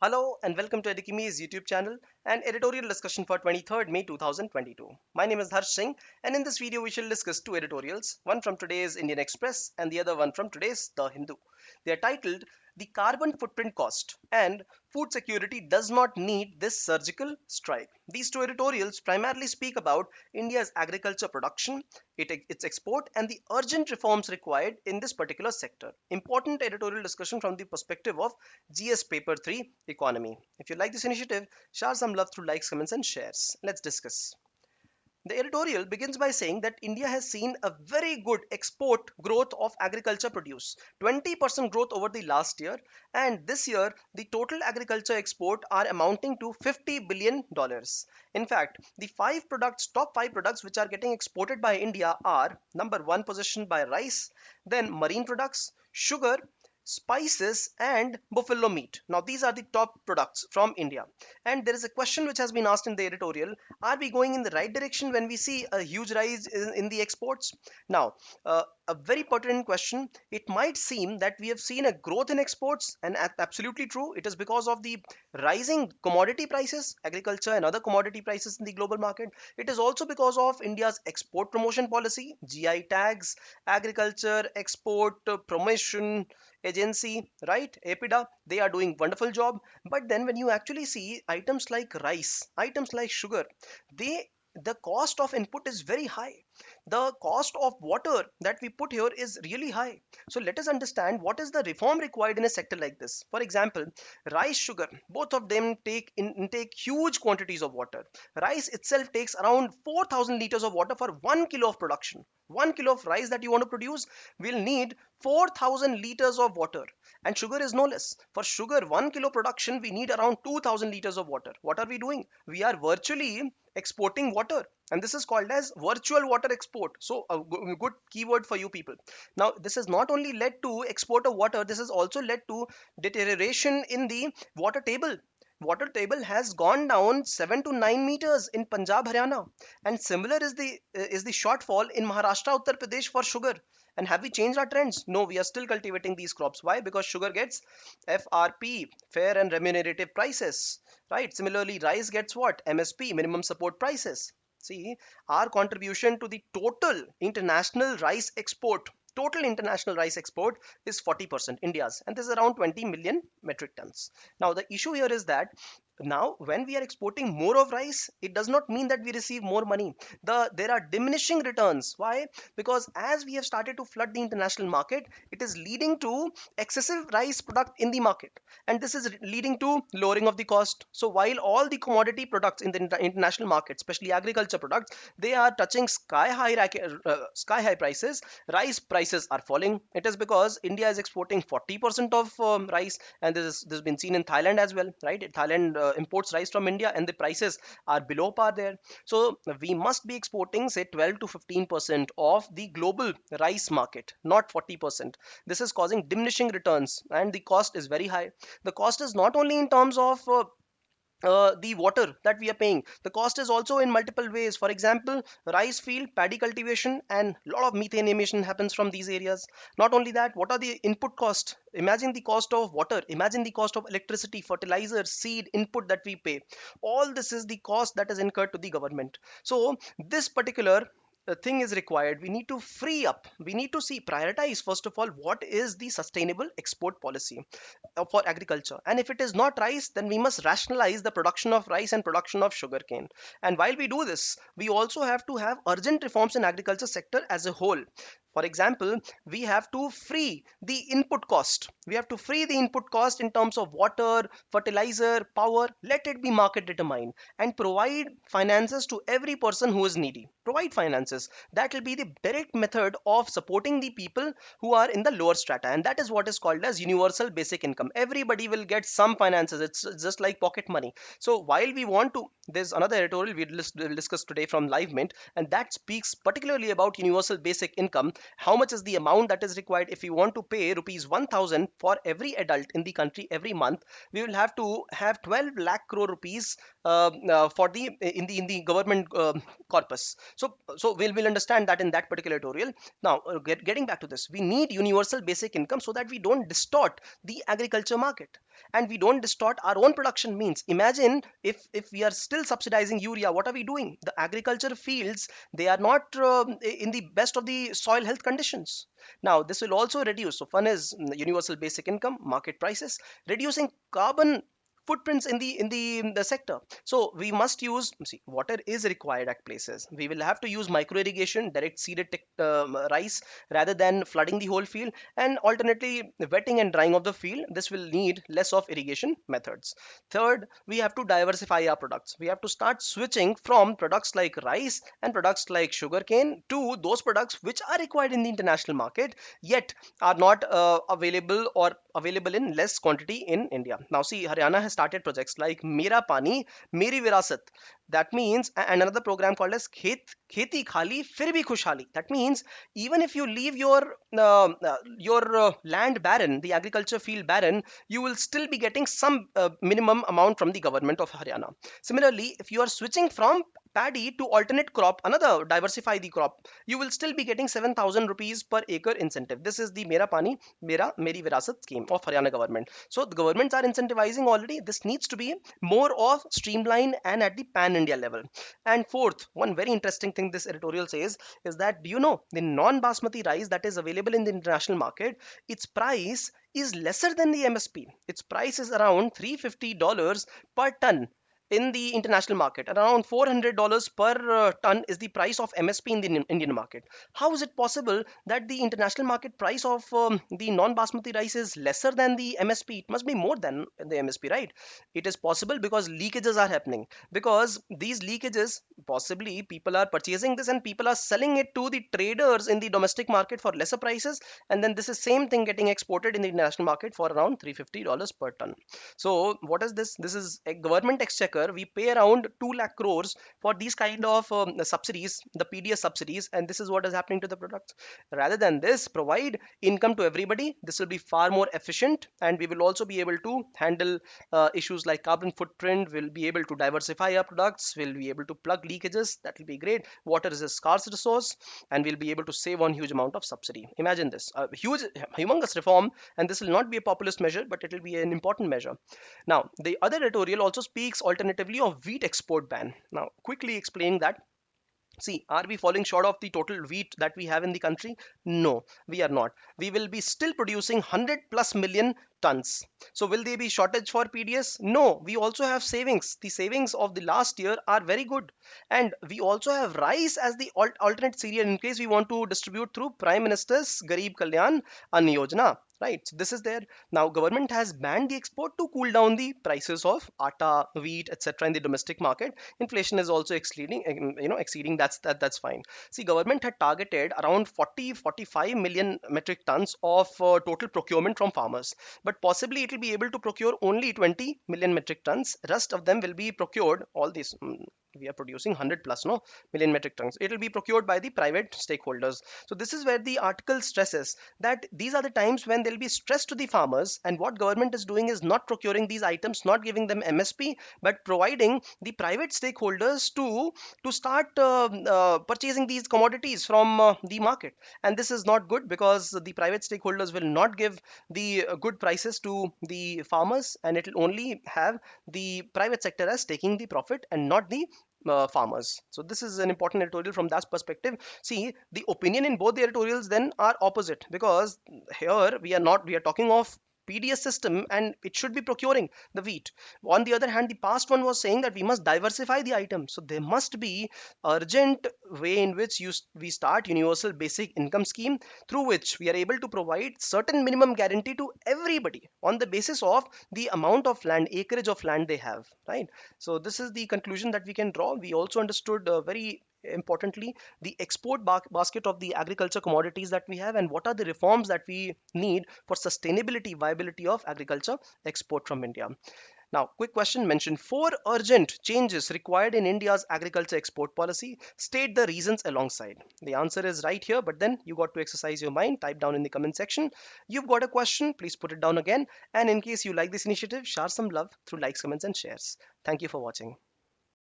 Hello and welcome to Edukemy's YouTube channel and editorial discussion for 23rd May 2022. My name is Singh, and in this video we shall discuss two editorials, one from today's Indian Express and the other one from today's The Hindu. They are titled "The Carbon Footprint Cost" and "Food Security Does Not Need This Surgical Strike." These two editorials primarily speak about India's agriculture production, its export, and the urgent reforms required in this particular sector. Important editorial discussion from the perspective of GS Paper 3 Economy. If you like this initiative, share some love through likes, comments, and shares. Let's discuss. The editorial begins by saying that India has seen a very good export growth of agriculture produce, 20% growth over the last year, and this year the total agriculture export are amounting to $50 billion. In fact, the top five products which are getting exported by India are number one position by rice, then marine products, sugar, spices, and buffalo meat. Now, these are the top products from India. And there is a question which has been asked in the editorial: are we going in the right direction when we see a huge rise in the exports? Now, a very pertinent question. It might seem that we have seen a growth in exports, and absolutely true. It is because of the rising commodity prices, agriculture and other commodity prices in the global market. It is also because of India's export promotion policy, GI tags, agriculture export promotion agency, right? APIDA, they are doing wonderful job. But then when you actually see items like rice, items like sugar, they the cost of input is very high. The cost of water that we put here is really high. So let us understand what is the reform required in a sector like this. For example, rice, sugar, both of them take huge quantities of water. Rice itself takes around 4,000 liters of water for 1 kilo of production. 1 kilo of rice that you want to produce will need 4,000 liters of water, and sugar is no less. For sugar, 1 kilo production we need around 2,000 liters of water. What are we doing? We are virtually exporting water, and this is called as virtual water export. So a good keyword for you people. Now, this has not only led to export of water, this has also led to deterioration in the water table has gone down 7 to 9 meters in Punjab, Haryana, and similar is the shortfall in Maharashtra, Uttar Pradesh for sugar. And have we changed our trends? No, we are still cultivating these crops. Why? Because sugar gets FRP, fair and remunerative prices, right? Similarly, rice gets what? MSP, minimum support prices. See, our contribution to the total international rice export is 40%, India's, and this is around 20 million metric tons. Now, the issue here is that now when we are exporting more of rice, it does not mean that we receive more money. There are diminishing returns. Why? Because as we have started to flood the international market, it is leading to excessive rice product in the market, and this is leading to lowering of the cost. So while all the commodity products in the international market, especially agriculture products, they are touching sky high prices, rice prices are falling. It is because India is exporting 40% of rice, and this has been seen in Thailand as well, right? Thailand imports rice from India, and the prices are below par there. So we must be exporting say 12 to 15% of the global rice market, not 40%. This is causing diminishing returns, and the cost is very high. The cost is not only in terms of the water that we are paying. The cost is also in multiple ways. For example, rice field, paddy cultivation, and a lot of methane emission happens from these areas. Not only that, what are the input costs? Imagine the cost of water, imagine the cost of electricity, fertilizer, seed input that we pay. All this is the cost that is incurred to the government. So this particular thing is required. We need to free up, we need to see, prioritize first of all what is the sustainable export policy for agriculture. And if it is not rice, then we must rationalize the production of rice and production of sugarcane. And while we do this, we also have to have urgent reforms in agriculture sector as a whole. For example, we have to free the input cost. We have to free the input cost in terms of water, fertilizer, power. Let it be market determined, and provide finances to every person who is needy. Provide finances. That will be the direct method of supporting the people who are in the lower strata, and that is what is called as universal basic income. Everybody will get some finances. It's just like pocket money. So while we want to, there's another editorial we'll discuss today from Live Mint, and that speaks particularly about universal basic income. How much is the amount that is required if we want to pay rupees 1000 for every adult in the country every month? We will have to have 12 lakh crore rupees for the in the government corpus. So we'll understand that in that particular tutorial. Now, getting back to this, we need universal basic income so that we don't distort the agriculture market. and we don't distort our own production means. Imagine if we are still subsidizing urea, what are we doing? The agriculture fields, they are not in the best of the soil health conditions. Now this will also reduce. So one is universal basic income, market prices, reducing carbon footprints in the sector. So we must use, see, water is required at places. We will have to use micro irrigation, direct seeded rice rather than flooding the whole field, and alternately wetting and drying of the field. This will need less of irrigation methods. Third, we have to diversify our products. We have to start switching from products like rice and products like sugarcane to those products which are required in the international market yet are not available or available in less quantity in India. Now see, Haryana has started projects like Mera Pani, Meri Virasat. That means, and another program called as Kheti Khali Fir Bhi Khushhali. That means even if you leave your land barren, the agriculture field barren, you will still be getting some minimum amount from the government of Haryana. Similarly, if you are switching from paddy to alternate crop, another diversify the crop, you will still be getting 7,000 rupees per acre incentive. This is the Mera Pani Meri Virasat scheme of Haryana government. So the governments are incentivizing already. This needs to be more of streamlined and at the pan India level. And fourth, one very interesting thing this editorial says is that, do you know, the non basmati rice that is available in the international market, its price is lesser than the MSP. Its price is around $350 per ton in the international market. Around $400 per ton is the price of MSP in the Indian market. How is it possible that the international market price of the non-basmati rice is lesser than the MSP? It must be more than the MSP, right? It is possible because leakages are happening. Because these leakages, possibly people are purchasing this and people are selling it to the traders in the domestic market for lesser prices, and then this is same thing getting exported in the international market for around $350 per ton. So what is this? This is a government exchequer. We pay around 2 lakh crores for these kind of subsidies, the PDS subsidies, and this is what is happening to the products. Rather than this, provide income to everybody. This will be far more efficient, and we will also be able to handle issues like carbon footprint. We'll be able to diversify our products. We'll be able to plug leakages. That will be great. Water is a scarce resource, and we'll be able to save on huge amount of subsidy. Imagine this, a huge, humongous reform, and this will not be a populist measure, but it will be an important measure. Now, the other editorial also speaks alternatively of wheat export ban. Now, quickly explaining that. See, are we falling short of the total wheat that we have in the country? No, we are not. We will be still producing 100 plus million tons. So will there be shortage for PDS? No, we also have savings. The savings of the last year are very good. And we also have rice as the alternate cereal in case we want to distribute through Prime Minister's Garib Kalyan Ann Yojana. Right, so this is there. Now government has banned the export to cool down the prices of atta, wheat, etc. in the domestic market. Inflation is also exceeding. That's fine. See, government had targeted around 45 million metric tons of total procurement from farmers, but possibly it will be able to procure only 20 million metric tons. Rest of them will be procured. All these we are producing 100 plus no million metric tons. It will be procured by the private stakeholders. So this is where the article stresses that these are the times when there will be stress to the farmers, and what government is doing is not procuring these items, not giving them MSP, but providing the private stakeholders to start purchasing these commodities from the market. And this is not good because the private stakeholders will not give the good prices to the farmers, and it will only have the private sector as taking the profit and not the farmers. So this is an important editorial from that perspective. See, the opinion in both the editorials then are opposite, because here we are talking of PDS system and it should be procuring the wheat. On the other hand, the past one was saying that we must diversify the item. So there must be urgent way in which we start universal basic income scheme through which we are able to provide certain minimum guarantee to everybody on the basis of the amount of land, acreage of land they have, right? So this is the conclusion that we can draw. We also understood very importantly the export basket of the agriculture commodities that we have, and what are the reforms that we need for sustainability viability of agriculture export from India. Now, quick question: mention 4 urgent changes required in India's agriculture export policy. State the reasons alongside. The answer is right here, but then you got to exercise your mind. Type down in the comment section. You've got a question, please put it down again. And in case you like this initiative, share some love through likes, comments, and shares. Thank you for watching.